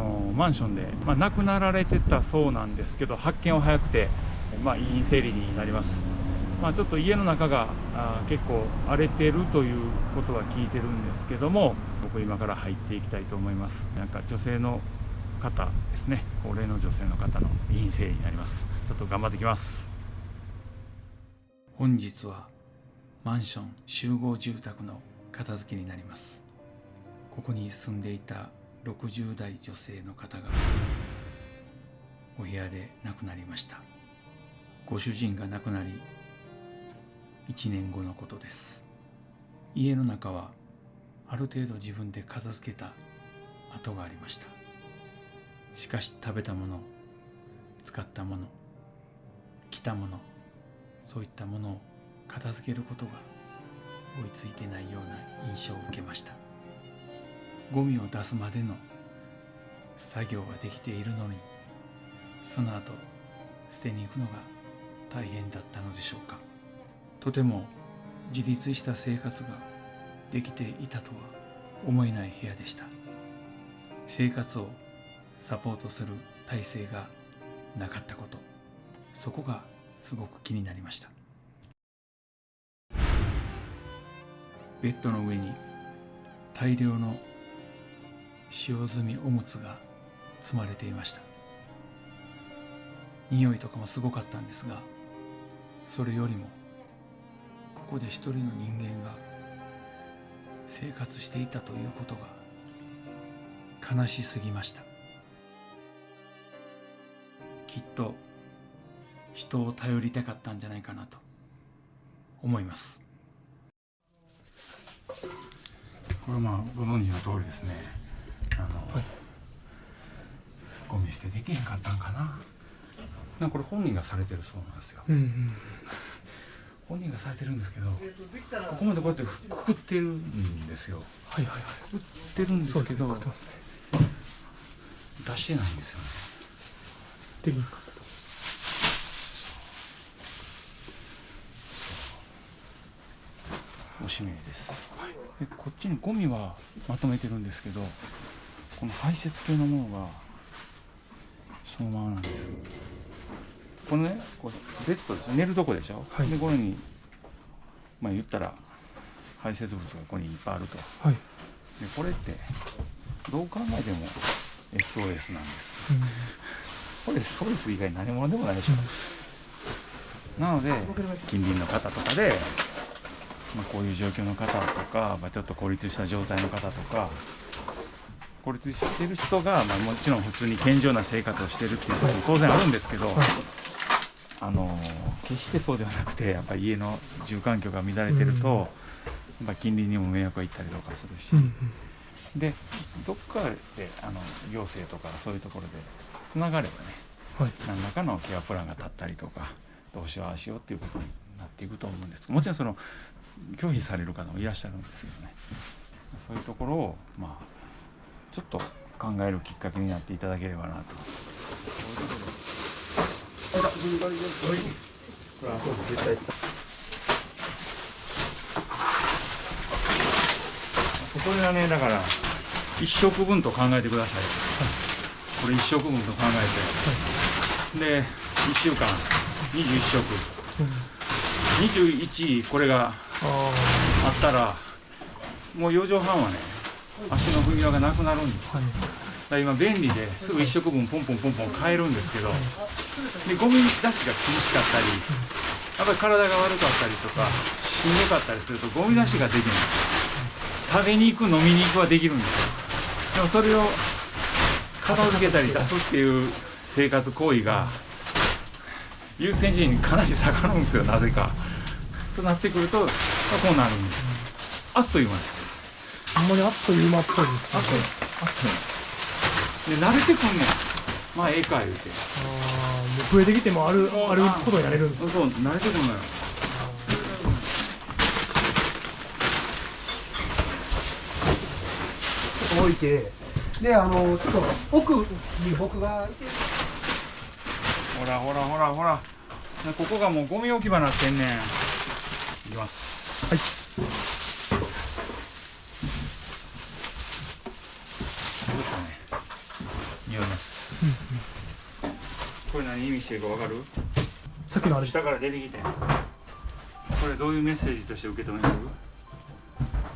マンションで、亡くなられてたそうなんですけど、発見は早くて、遺品整理になります。ちょっと家の中が結構荒れてるということは聞いてるんですけども、僕今から入っていきたいと思います。なんか女性の方ですね、高齢の女性の方の遺品整理になります。ちょっと頑張ってきます。本日はマンション集合住宅の片付けになります。ここに住んでいた60代女性の方がお部屋で亡くなりました。ご主人が亡くなり1年後のことです。家の中はある程度自分で片付けた跡がありました。しかし食べたもの、使ったもの、着たもの、そういったものを片付けることが追いついてないような印象を受けました。ゴミを出すまでの作業ができているのに、その後捨てに行くのが大変だったのでしょうか。とても自立した生活ができていたとは思えない部屋でした。生活をサポートする体制がなかったこと、そこがすごく気になりました。ベッドの上に大量の使用済みおむつが積まれていました。匂いとかもすごかったんですが、それよりもここで一人の人間が生活していたということが悲しすぎました。きっと人を頼りたかったんじゃないかなと思います。これご存知の通りですね、はい、ゴミ捨てできへんかったんかな。これ本人がされてるそうなんですよ。本人がされてるんですけど、ここまでこうやってくくってるんですよ。くくってるんですけど、出してないんですよね。できんかった。おしめです。でこっちにゴミはまとめてるんですけど、この排泄系のものがそのままなんです。このね、これベッドですよ、寝るとこでしょ、でこれに言ったら排泄物がここにいっぱいあると、でこれってどう考えても SOS なんです、これ SOS 以外何者でもないでしょ、なので近隣の方とかで、こういう状況の方とか、ちょっと孤立した状態の方とか、孤立してる人が、もちろん普通に健常な生活をしてるっていうことも当然あるんですけど、決してそうではなくて、やっぱり家の住環境が乱れてると、やっぱ近隣にも迷惑がいったりとかするし、でどっかで行政とかそういうところでつながればね、何らかのケアプランが立ったりとか、どうしようああしようっていうことになっていくと思うんです。もちろんその拒否される方もいらっしゃるんですけどね、そういうところをちょっと考えるきっかけになっていただければなと。これはね、だから1食分と考えてください。これ1食分と考えて、で1週間21食、21これがあったらもう4畳半はね、足の踏み場がなくなるんです。だから今便利ですぐ1食分ポンポン買えるんですけど、でゴミ出しが厳しかったり、やっぱり体が悪かったりとかしんどかったりするとゴミ出しができない。食べに行く、飲みに行くはできるんですよ。でもそれを片付けたり出すっていう生活行為が優先順位にかなり下がるんですよ、なぜか。となってくるとこうなるんです。あっという間です。あんまりあっという間っぽいですね。あっという間で慣れてくんねん。ええか言うて。もう増えてきてもあることになれるんです。そう、慣れてくんのよ。置いて、でちょっと奥に僕がいて、ほら、ここがもうゴミ置き場になってんねん。いきます。はい。ちょっとね、匂います、これ何意味してるか分かる？さっきのあれ下から出てきて、これどういうメッセージとして受け止めてる？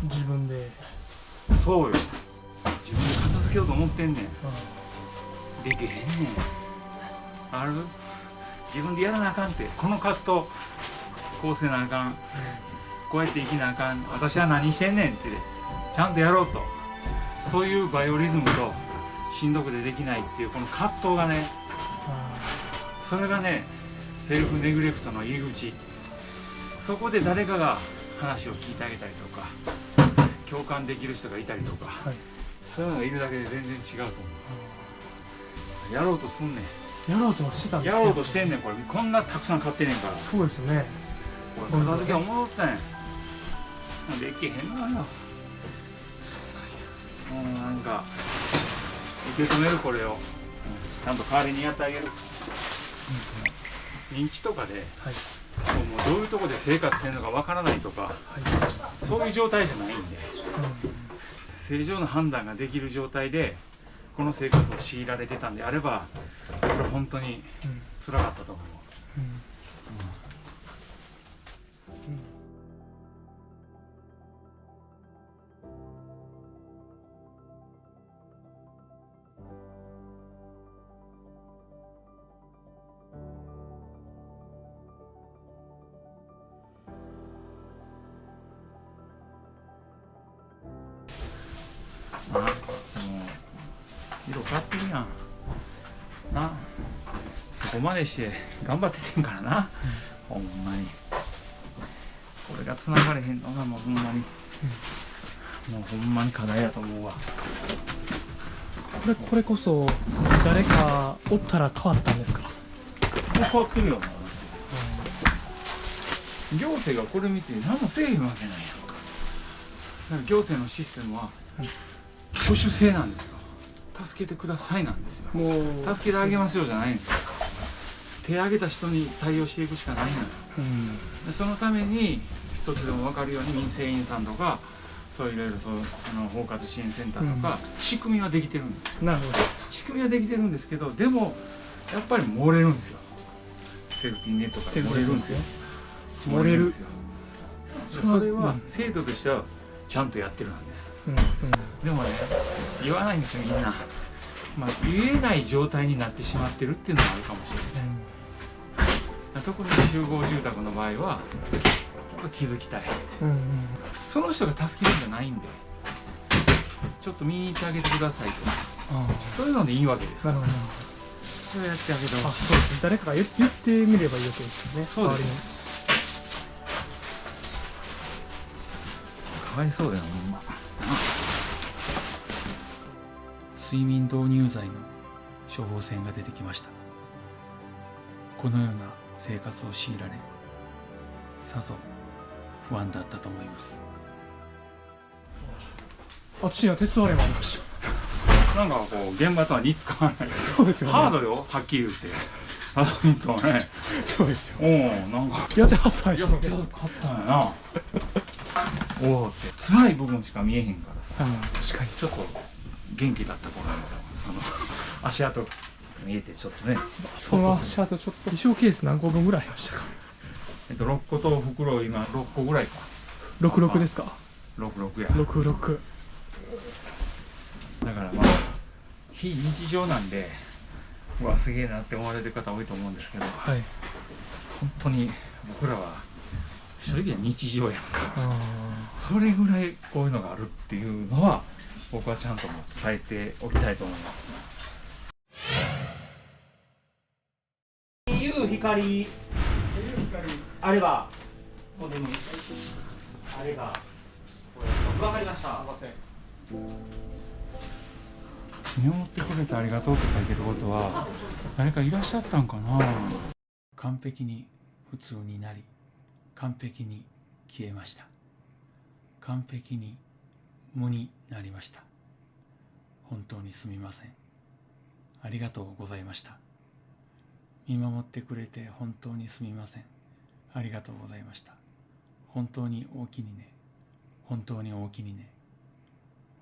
自分で、そうよ、自分で片付けようと思ってんねん。できへんねん。ある？自分でやらなあかんって、この葛藤こうせなあかん、こうやって生きなあかん、私は何してんねんってちゃんとやろうと、そういうバイオリズムとしんどくてできないっていうこの葛藤がね、それがねセルフネグレクトの入り口。そこで誰かが話を聞いてあげたりとか共感できる人がいたりとか、はい、そういうのがいるだけで全然違うと思う。やろうとすんねん。やろうとはしてたんですやろうとしてんねん。これこんなたくさん買ってんねんから。そうですよね。これ片付けおもろったんや。できへんのよ。もうなんか受け止める、これをちゃんと代わりにやってあげる。認知とかで、はい、もうどういうところで生活してるのかわからないとか、はい、そういう状態じゃないんで、正常な判断ができる状態でこの生活を強いられてたんであれば、それは本当に辛かったと思う。もう色変わってるやんな。そこまでして頑張っててんからな、ほんまに。これが繋がれへんのがもうほんまに、もうほんまに課題やと思うわ。これこそ誰かおったら変わったんですか？変わってるよな。行政がこれ見て何もせえへんわけないやんか。だから行政のシステムは保守制なんですよ。助けてくださいなんですよ。もう助けてあげますよじゃないんですよ。手を挙げた人に対応していくしかないのよ。でそのために一つでも分かるように民生委員さんとか、そういろいろ包括支援センターとか、仕組みはできてるんですよ。なるほど。仕組みはできてるんですけど、でもやっぱり漏れるんですよ。セーフティーネットから漏れるんですよ。漏れるんですよ。それは制度としてはちゃんとやってるんです。でもね、言わないんですよみんな。言えない状態になってしまってるっていうのがあるかもしれない。特に集合住宅の場合は気づきたい。その人が助けるんじゃないんで、ちょっと見に行ってあげてくださいとか、そういうのでいいわけです。なるほど。それやってあげてほしい。そうです。誰かが言ってみればいいわけですよね。そうです。かわいそうだよほんま。睡眠導入剤の処方箋が出てきました。このような生活を強いられ、さぞ不安だったと思います。あっちには鉄割れもありました。なんかこう現場とは似つかわない。そうですよね。ハードよ、はっきり言って。ハードとね。そうですよ。なんかやってはったんでしょ。やってはったんやな。おおって辛い部分しか見えへんからさ。確かに。ちょっと元気だった頃の足跡見えてちょっとね。その足跡ちょっと衣装ケース何個分ぐらいありましたか？6個と袋今6個ぐらいか。66ですか66や。66だから非日常なんで、うわすげえなって思われる方多いと思うんですけど、はい、本当に僕らは正直は日常やんか。それぐらいこういうのがあるっていうのは僕はちゃんと伝えておきたいと思います。光あればあれが分かりました。見守ってくれてありがとうって書いてることは誰かいらっしゃったんかな。完璧に普通になり、完璧に消えました。完璧に無になりました。本当にすみません。ありがとうございました。見守ってくれて本当にすみません。ありがとうございました。本当に大きにね。本当に大きにね。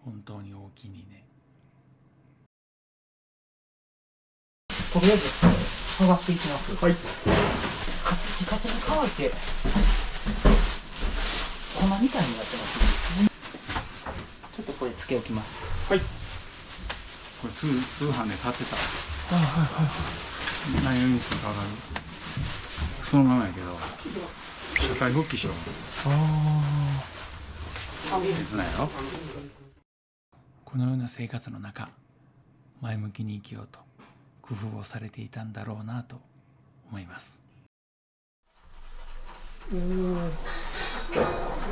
本当に大きにね。とりあえず剥がしていきます。はい。カチカチに乾いて粉みたいになってますね。ちょっとこれつけ置きます。はい。これ通販で買ってた。何をにするか分かる？そのままやけど、社会復帰しよう。切ないよ。このような生活の中、前向きに生きようと工夫をされていたんだろうなと思います。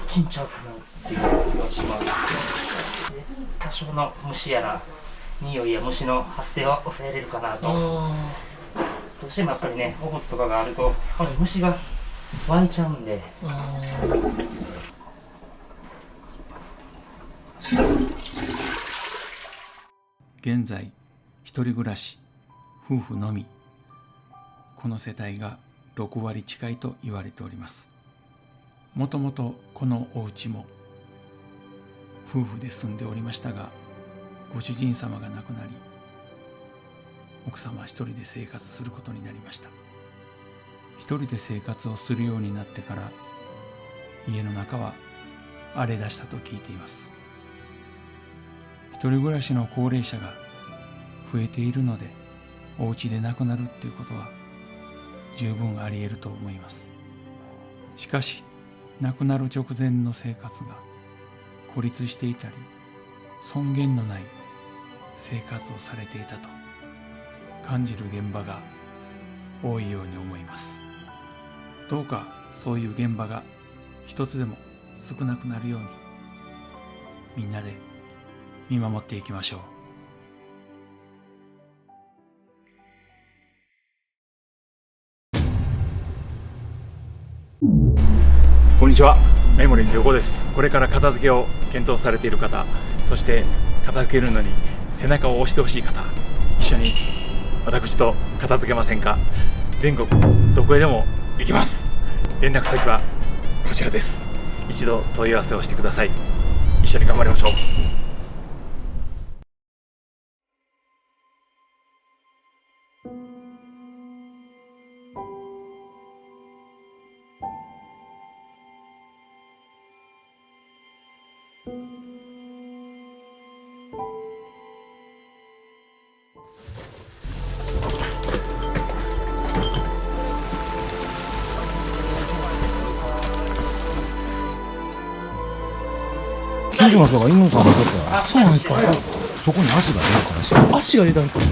ちんちゃくなっている気がします。多少の虫やら匂いや虫の発生は抑えれるかなと。どうしてもやっぱりね、おむつとかがあると虫が湧いちゃうんで。現在一人暮らし、夫婦のみ、この世帯が6割近いと言われております。もともとこのお家も夫婦で住んでおりましたが、ご主人様が亡くなり、奥様は一人で生活することになりました。一人で生活をするようになってから、家の中は荒れ出したと聞いています。一人暮らしの高齢者が増えているので、お家で亡くなるっていうことは十分あり得ると思います。しかし、亡くなる直前の生活が孤立していたり、尊厳のない生活をされていたと感じる現場が多いように思います。どうかそういう現場が一つでも少なくなるように、みんなで見守っていきましょう。こんにちは、メモリーズ横です。これから片付けを検討されている方、そして片付けるのに背中を押してほしい方、一緒に私と片付けませんか？全国どこへでも行きます。連絡先はこちらです。一度問い合わせをしてください。一緒に頑張りましょう。近所の人が犬を探しとったら、そうなんですか。そこに足が出るからし足が出たんですか。